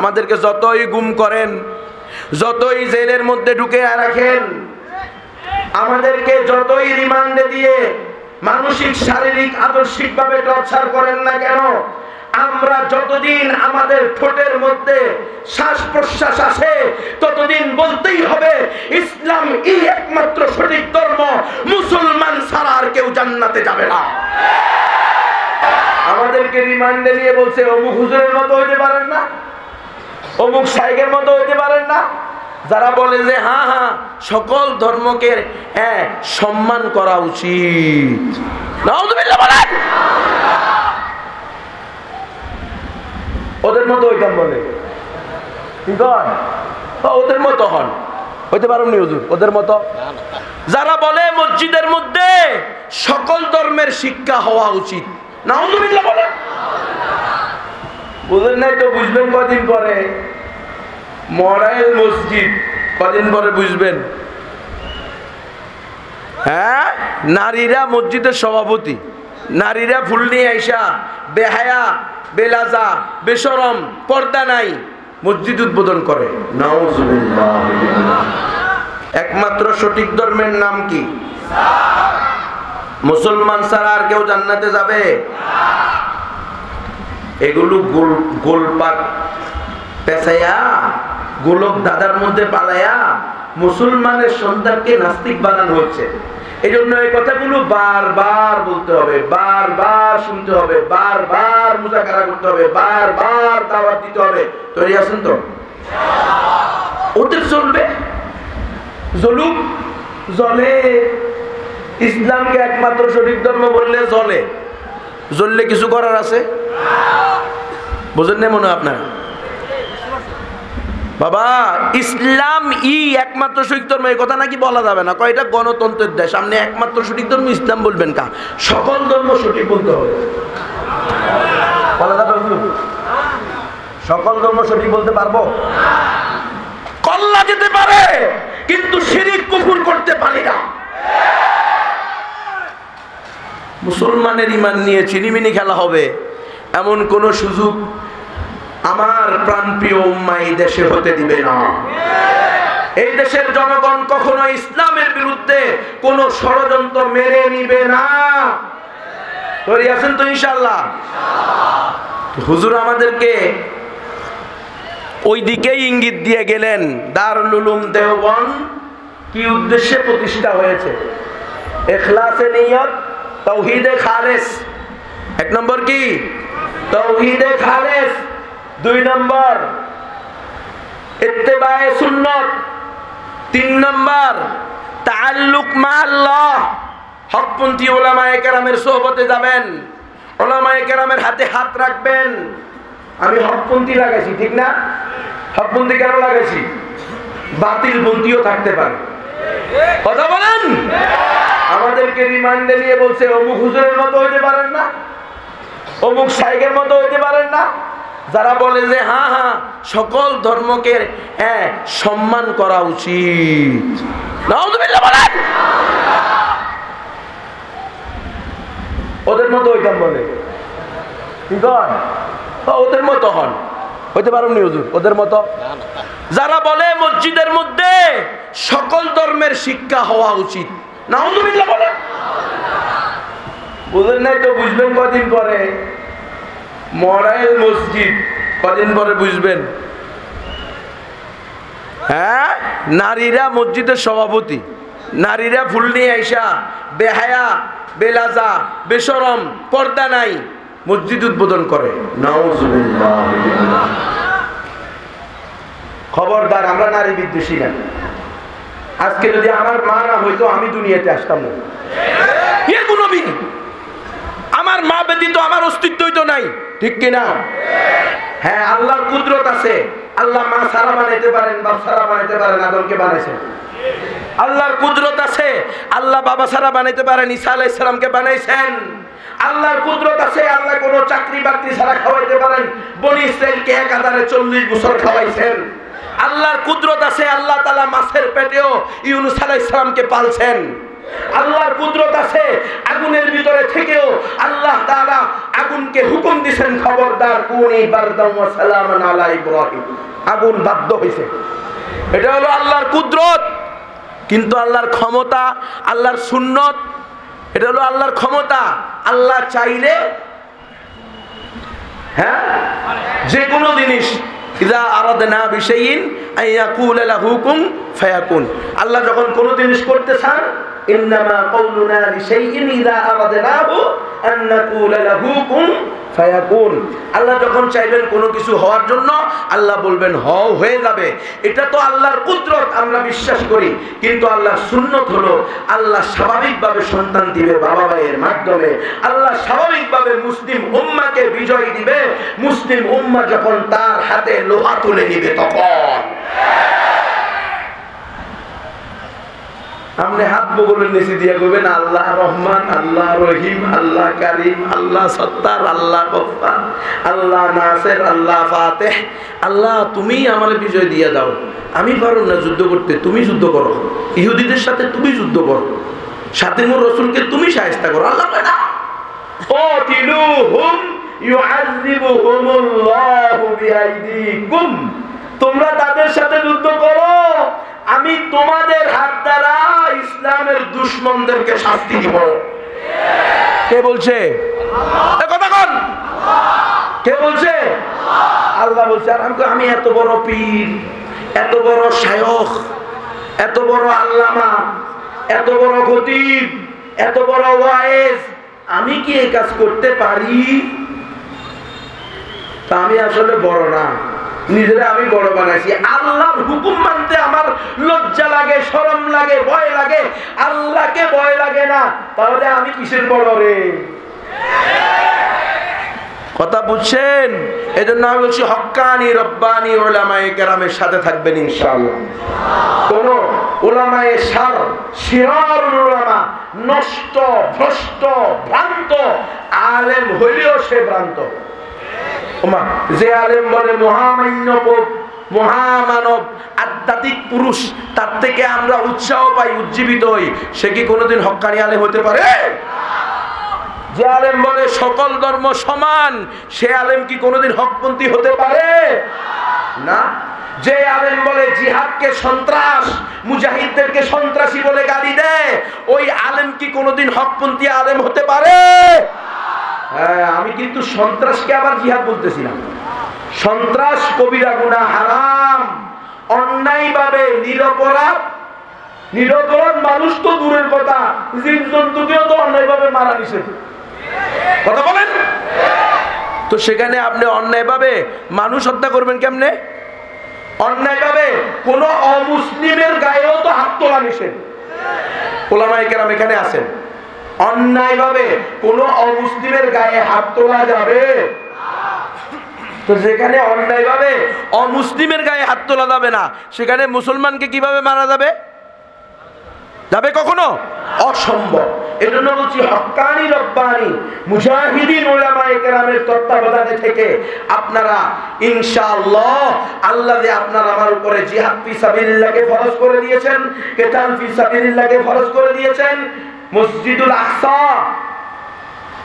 আমাদেরকে যতই গুম করেন, যতই জেলের মধ্যে ঢুকে রাখেন, আমাদেরকে যতই রিমান্ডে দিয়ে মানসিক, শারীরিক, আদর্শিকভাবে টর্চার করেন না কেন, আমরা যতদিন আমাদের ঠোঁটের মধ্যে শ্বাস প্রশ্বাস আসে ততদিন বলতেই হবে ইসলাম এই একমাত্র সঠিক ধর্ম, মুসলমান ছাড়া আর কেউ জান্নাতে যাবে না। আমাদেরকে রিমান্ডে নিয়ে বলছে অমুক হুজুরের মতো হইতে পারেন না, অমুক শাইখের মতো হইতে পারেন না। যারা বলে যে হ্যাঁ হ্যাঁ সকল ধর্মকে সম্মান করা উচিত, নাউযুবিল্লাহ বলেন, ওদের মতো হইতাম বলে কি কন, ওদের মতো হন, হইতে পারেন নি হুজুর ওদের মতো। যারা বলে মসজিদের মধ্যে সকল ধর্মের শিক্ষা হওয়া উচিত, নাউযুবিল্লাহ বলেন। বুঝলেন নাই তো বুঝবেন কদিন পরে। মডেল মসজিদ কদিন পরে বুঝবেন। হ্যাঁ, নারীরা মসজিদের সভাপতি, নারীরা ফুল নিয়ে আইসা বেহায়া, বেলাজা, বেশরম, পর্দা নাই মসজিদ উদ্বোধন করে, নাউযুবিল্লাহ। একমাত্র সঠিক ধর্মের নাম কি? মুসলমান ছাড়া আর কেউ জান্নাতে যাবে? এগুলো গোলপাক পেছাইয়া, গোলক দাদার মধ্যে পালাইয়া মুসলমানের সন্তানকে নাস্তিক বানানো হচ্ছে। এই জন্য এই কথাগুলো বারবার বলতে হবে, বারবার শুনতে হবে, বারবার মুজাকারা করতে হবে, বারবার দাওয়াত দিতে হবে। তৈরি আছেন তো? ওদের চলবে, জলুক, জলে। ইসলামকে একমাত্র সঠিক ধর্ম বললে জলে, জ্বললে কিছু করার আছে? বুঝেন না মনে হয় আপনার? বাবা, ইসলাম একমাত্র সঠিক ধর্ম এই কথা নাকি বলা যাবে না। কয়টা গণতন্ত্রের দেশ, আপনি একমাত্র সঠিক ধর্ম ইসলাম বলবেন কা? সকল ধর্ম সঠিক বলতে হবে, বলা যাবে? সকল ধর্ম সঠিক বলতে পারবো? কল্লা যেতে পারে কিন্তু শিরিক কুফর করতে পারি না। মুসলমানের ঈমান নিয়ে চিনিমিনি খেলা হবে এমন কোন সুযোগ আমার প্রাণপ্রিয় উম্মাহ এই দেশে হতে দিবে না। এই দেশের জনগণ কখনো ইসলামের বিরুদ্ধে কোন ষড়যন্ত্র মেনে নিবে না। তৈরি আছেন তো ইনশাআল্লাহ? হুজুর আমাদেরকে ওই দিকেই ইঙ্গিত দিয়ে গেলেন। দারুল উলুম দেওবন্দ কি উদ্দেশ্যে প্রতিষ্ঠা হয়েছে? ইখলাসে নিয়ত, তাওহীদে খালেস। এক নম্বর কি? তাওহীদে খালেস। দুই নম্বর ইত্তেবায়ে সুন্নাত। তিন নম্বর তাআল্লুক মা আল্লাহ। হকপন্থী উলামায়ে কেরামের সোহবতে যাবেন, উলামায়ে কেরামের হাতে হাত রাখবেন। আমি হকপন্থী লাগাইছি, ঠিক না? হকপন্থী কেন লাগাইছি? বাতিল পন্থীও থাকতে পারে, কথা বলেন। আমাদেরকে রিমান্ডে নিয়ে বলছে অমুক হুজুরের মতো হইতে পারেন না, অমুক শাইখের মতো হইতে পারেন না। যারা বলে যে হ্যাঁ হ্যাঁ সকল ধর্মকে সম্মান করা উচিত, নাউযুবিল্লাহ বলেন, ওদের মতো হইতাম বলে কি কন? ওদের মতো হন, হইতে পারেন নি হুজুর ওদের মতো। যারা বলে মসজিদের মধ্যে সকল ধর্মের শিক্ষা হওয়া উচিত, নাউযুবিল্লাহ বলেন। বুঝলেন নাই তো বুঝবেন কদিন পরে। মডেল মসজিদ কদিন পরে বুঝবেন। হ্যাঁ, নারীরা মসজিদের সভাপতি, নারীরা ফুল নিয়ে আইসা বেহায়া, বেলাজা, বেশরম, পর্দা নাই মসজিদ উদ্বোধন করে, নাউযুবিল্লাহ। খবরদার, আমরা নারী বিদ্বেষী না। আজকে যদি আমার মা না হইতো আমি দুনিয়াতে আসতাম না। আমার মা ব্যতীত আমার অস্তিত্বই তো নাই, ঠিক কিনা? হ্যাঁ, আল্লাহর কুদরত আছে। আল্লাহ মা সারা বানাইতে পারেন, বাপ সারা বানাইতে পারেন, আদমকে বানাইছেন। আল্লাহর কুদরত আছে, আল্লাহ বাবা সারা বানাইতে পারেন, ঈসা আলাইহিস সালামকে বানাইছেন। আল্লাহর কুদরত আছে, আল্লাহ কোন চাকরি বাকরি ছাড়া খাওয়াইতে পারেন, বনি ইসরাইলকে একাধারে 40 বছর খাওয়াইছেন। আল্লাহর কুদরত আছে, আল্লাহ তাআলা মাছের পেটেও ইউনূস আলাইহিস সালামকে পালছেন। আল্লাহর কুদরত আছে আগুনের ভিতরে থেকেও আল্লাহ তাআলা আগুনকে হুকুম দিয়েছেন, খবরদার কুনি বারদাম ওয়া সালামান আলা ইব্রাহিম। আগুন বাধ্য হয়েছে। এটা হলো আল্লাহর কুদরত। কিন্তু আল্লাহর ক্ষমতা, আল্লাহর সুন্নত, এটা হলো আল্লাহর ক্ষমতা। আল্লাহ চাইলে হ্যাঁ যে কোনো জিনিস, ইযা আরাদনা বিশাইইন আইয়াকুলা লাহু কুন ফায়াকুন, আল্লাহ যখন কোনো জিনিস করতে চান, ইন্নামা কাউলুনা লিশাইইন ইযা আরাদনাহু আন নাকুলা লাহু কুন ফায়াকুন। আল্লাহ যখন চাইবেন কোনো কিছু হওয়ার জন্য, আল্লাহ বলবেন হও, হয়ে যাবে। এটা তো আল্লাহর কুদরত, আমরা বিশ্বাস করি। কিন্তু আল্লাহর সুন্নত হলো আল্লাহ স্বাভাবিকভাবে সন্তান দিবে বাবা মায়ের মাধ্যমে। আল্লাহ স্বাভাবিকভাবে মুসলিম উম্মাহকে বিজয় দিবে। মুসলিম উম্মাহ যখন তার হাতে লোহা তুলে নিবে তখন। আপনি হাত বগলের নিচে দিয়ে কইবেন আল্লাহ রহমান, আল্লাহ রহিম, আল্লাহ কারিম, আল্লাহ সত্তার, আল্লাহ গফফার, আল্লাহ নাসির, আল্লাহ ফাতিহ। আল্লাহ তুমি আমার বিজয় দিয়ে দাও, আমি পারো না যুদ্ধ করতে, তুমি যুদ্ধ করো। ইহুদিদের সাথে তুমি যুদ্ধ করো, শাতিমুর রাসূলকে তুমি শায়েস্তা করো। আল্লাহ কয় না, কাতিলুহুম ইউআযিবুহুমুল্লাহু বিআইদিকুম, তোমরা তাদের সাথে যুদ্ধ করো, আমি তোমাদের হাত দ্বারা ইসলামের দুশমনদেরকে শাস্তি দিব। কে বলছে? কথা কোন? কে বলছে? আল্লাহ বলছে। আর আমি এত বড় পীর, এত বড় শায়খ, এত বড় আল্লামা, এত বড় খতিব, এত বড় ওয়াইজ, আমি কি এই কাজ করতে পারি? তা আমি আসলে বড় না, নিজেরা আমি বড় বানাইছি। আল্লাহর হুকুম মানতে আমার লজ্জা লাগে, শরম লাগে, ভয় লাগে। আল্লাহকে ভয় লাগে না, তাহলে আমি কিসের বড় রে? কথা বুঝছেন? এজন্য আমি বলছি হক্কানি রব্বানি উলামায়ে কেরামের সাথে থাকবেন ইনশাআল্লাহ। কোন উলামায়ে শিরারুল উলামা নষ্ট, ভ্রষ্ট, ভ্রান্ত আলেম হইলেও সে ভ্রান্ত। যে আলেম বলে মহামান্য মহামানব আধ্যাত্মিক পুরুষ, তার থেকে আমরা উৎসাহ পাই, উজ্জীবিত হই, সে কি কোনোদিন হক্কানি আলেম হতে পারে? যে আলেম বলে সকল ধর্ম সমান, সে আলেম কি কোনোদিন হকপন্থী হতে পারে? না। যে আলেম বলে জিহাদকে সন্ত্রাস, মুজাহিদদেরকে সন্ত্রাসী বলে গালি দেয়, ওই আলেম কি কোনোদিন হকপন্থী আলেম হতে পারে? হ্যাঁ, আমি কিন্তু সন্ত্রাসকে আবার জিহাদ বলতেছি না। সন্ত্রাস কবিরা গুনাহ, হারাম, অন্যায়ভাবে নিরপরাধ মানুষ তো দূরের কথা, জীবজন্তুকেও তো অন্যায়ভাবে মারা নিষেধ। কথা বলেন তো, সেখানে আপনি অন্যায়ভাবে মানুষ হত্যা করবেন কেমনে? অন্যায়ভাবে কোন অমুসলিমের গায়েও তো হাত তোলা নিষেধ। ওলামায়ে কেরাম এখানে আছেন, অন্যায়ভাবে কোন অমুসলিমের গায়ে হাত তোলা যাবে? তো যেখানে অন্যায়ভাবে অমুসলিমের গায়ে হাত তোলা যাবে না, সেখানে মুসলমানকে কিভাবে মারা যাবে? যাবে কখনো? অসম্ভব। এজন্য বলছি হক্কানি রব্বানি মুজাহিদিন উলামায়ে কেরামের তত্ত্বাবধানে থেকে আপনারা ইনশাআল্লাহ, আল্লাহ যে আপনার আমার উপরে জিহাদ ফি সাবিলিল্লাহকে ফরজ করে দিয়েছেন, কিতাল ফি সাবিলিল্লাহকে ফরজ করে দিয়েছেন, মসজিদুল আকসা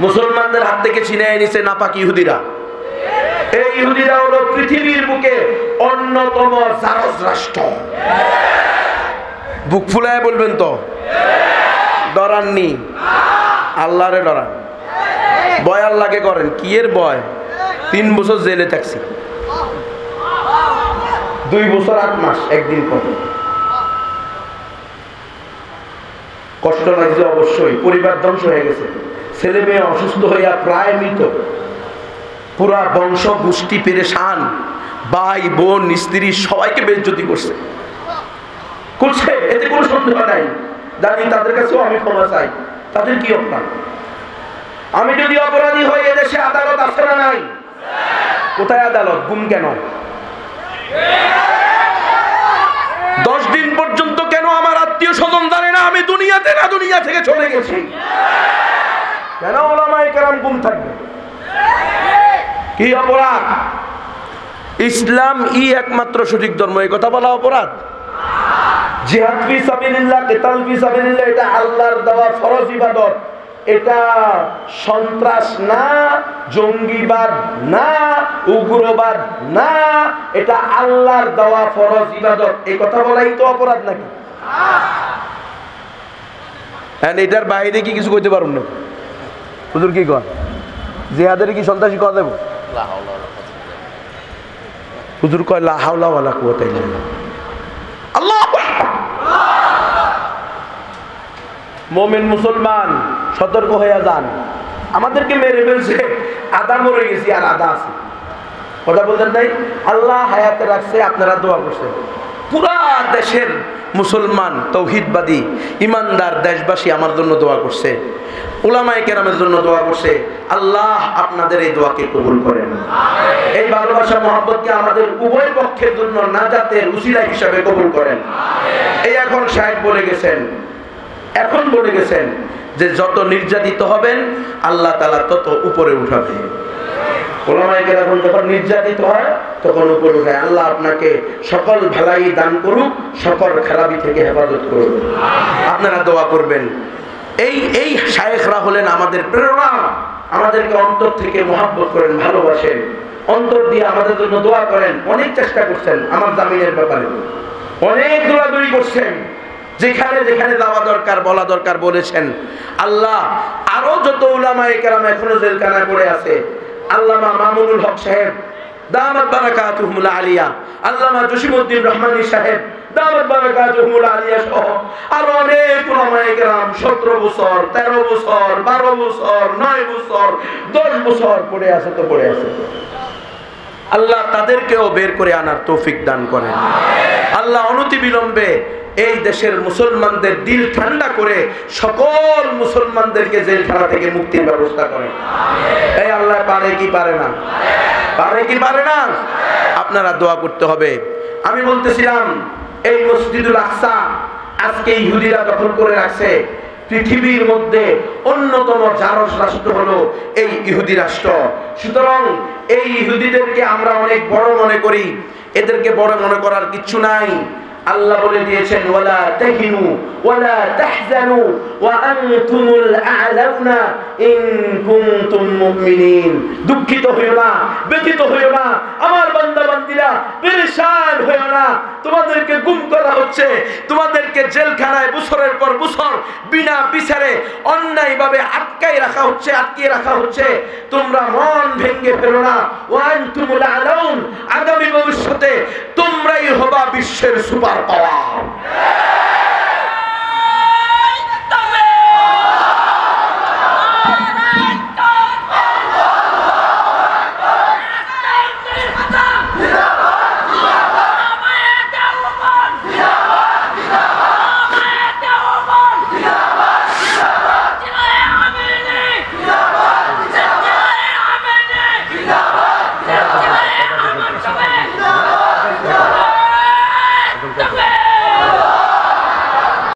মুসলমানদের হাত থেকে ছিনিয়ে নিছে নাপাক ইহুদিরা। এই ইহুদিরা হলো পৃথিবীর বুকে অন্যতম জারজ রাষ্ট্র। বুক ফুলায় বলবেন তো, ডরাননি? আল্লাহরে ডরান। ভয় আল্লাহকে করেন। কি এর ভয়? 3 বছর জেলে থাকছি, 2 বছর 8 মাস, একদিন পর কষ্ট লাগছে অবশ্যই। পরিবার ধ্বংস হয়ে গেছে, ছেলে মেয়ে অসুস্থ হইয়া প্রায় মৃত, পুরা বংশ গোষ্ঠী পেরেশান, ভাই বোন স্ত্রী সবাইকে বেইজ্জতি করছে, এতে কোনো সন্দেহ নাই। জানি তাদের কাছেও আমি ক্ষমা চাই। তাদের কি অপরাধ? আমি যদি অপরাধী হই, এদেশে আদালত আছে না নাই? কোথায় আদালত? গুম কেন? 10 দিন পর্যন্ত কেন আমার আত্মীয় স্বজন জানে না আমি দুনিয়াতে না দুনিয়া থেকে চলে গেছি? কেন ওলামায়ে কেরাম গুম থাকবে? কি অপরাধ? ইসলাম একমাত্র সঠিক ধর্ম, এই কথা বলা অপরাধ? জিহাদ ফি সাবিলিল্লাহ, কিতাল ফি সাবিলিল্লাহ এটা আল্লাহর দেওয়া ফরজ ইবাদত। এটা সন্ত্রাস না, জঙ্গিবাদ না, উগ্রবাদ না, এটা আল্লাহর দেওয়া ফরজ ইবাদত। এই কথা বলাই তো অপরাধ নাকি? হ্যাঁ, এটার বাইরে কি কিছু করতে পারুন না? হুজুর কি কর, জিহাদের কি সন্ত্রাসী কথা দেব? হুজুর কয় লা হাওলা ওয়ালা কুওয়াতা ইল্লা বিল্লাহ। আল্লাহু আকবার। মুমিন মুসলমান সতর্ক হয়ে যান। আমাদেরকে মেরে ফেলছে, আধা মরে গেছি আর আধা আছে। কথা বলতেন নাই? আল্লাহ হায়াতে রাখছে, আপনারা দোয়া করছেন। পুরা দেশের মুসলমান তৌহিদবাদী ইমানদার দেশবাসী আমার জন্য দোয়া করছে, উলামায়ে কেরামের জন্য দোয়া করছে। আল্লাহ আপনাদের এই দোয়াকে কবুল করেন। এই ভালোবাসা মহব্বতকে আমাদের উভয় পক্ষের জন্য নাজাতের উসিলা হিসাবে কবুল করেন। এই এখন সাহেব বলে গেছেন, এখন বলে গেছেন যে যত নির্যাতিত হবেন আল্লাহ তাআলা তত উপরে উঠাবে। উলামায়ে কেরাম যখন নির্যাতিত হয় তখন উপরে উঠায়। আল্লাহ আপনাকে সকল ভালাই দান করুক, সকল খারাপি থেকে হেফাজত করুক। আপনারা দোয়া করবেন। এই শায়েখরা হলেন আমাদের প্রেরণা। আমাদেরকে অন্তর থেকে মহব্বত করেন, ভালোবাসেন, অন্তর দিয়ে আমাদের জন্য দোয়া করেন। অনেক চেষ্টা করছেন আমার জামিনের ব্যাপারে, অনেক দৌড়াদৌড়ি করছেন, যেখানে যেখানে যাওয়া দরকার বলা দরকার বলেছেন। আল্লাহ আরো যত উলামায়ে কেরাম এখনো জেলখানায় পড়ে আছে, আল্লামা মামুনুল হক সাহেব দামাত বারাকাতুহুল আলিয়া, আল্লামা জসিমউদ্দিন রহমানী সাহেব দামাত বারাকাতুহুল আলিয়া সহ আরো অনেক উলামায়ে কেরাম 17 বছর 13 বছর 12 বছর 9 বছর 10 বছর পড়ে আছে তো পড়ে আছে। আল্লাহ তাদেরকেও বের করে আনার তৌফিক দান করেন। আল্লাহ অনতিবিলম্বে এই দেশের মুসলমানদের দিল ঠান্ডা করে সকল মুসলমানদেরকে জেলখানা থেকে মুক্তির ব্যবস্থা করেন। এই আল্লাহ পারে কি পারে না? পারে কি পারে না? আপনারা দোয়া করতে হবে। আমি বলতেছিলাম এই মসজিদুল আকসা আজকে ইহুদিরা দখল করে রাখছে। পৃথিবীর মধ্যে অন্যতম জারজ রাষ্ট্র হলো এই ইহুদি রাষ্ট্র। সুতরাং এই ইহুদিদেরকে আমরা অনেক বড় মনে করি, এদেরকে বড় মনে করার কিছু নাই। আল্লাহ বলে দিয়েছেন ওয়ালা তাহিনু ওয়ালা তাহজানু ওয়া আনতুমুল আ'লাউনা ইন কুনতুম মুমিনিন। দুঃখিত হইও না, ব্যথিত হইও না আমার বান্দা বান্দীরা, পেরেশান হইও না। তোমাদেরকে গুম করা হচ্ছে, তোমাদেরকে জেলখানায় বছরের পর বছর বিনা বিচারে অন্যায়ভাবে আটকিয়ে রাখা হচ্ছে। তোমরা মন ভেঙে ফেলো না। ওয়া আনতুমুল আ'লাউন, আগামী ভবিষ্যতে তোমরাই হবা বিশ্বের সুপার পাওয়ার।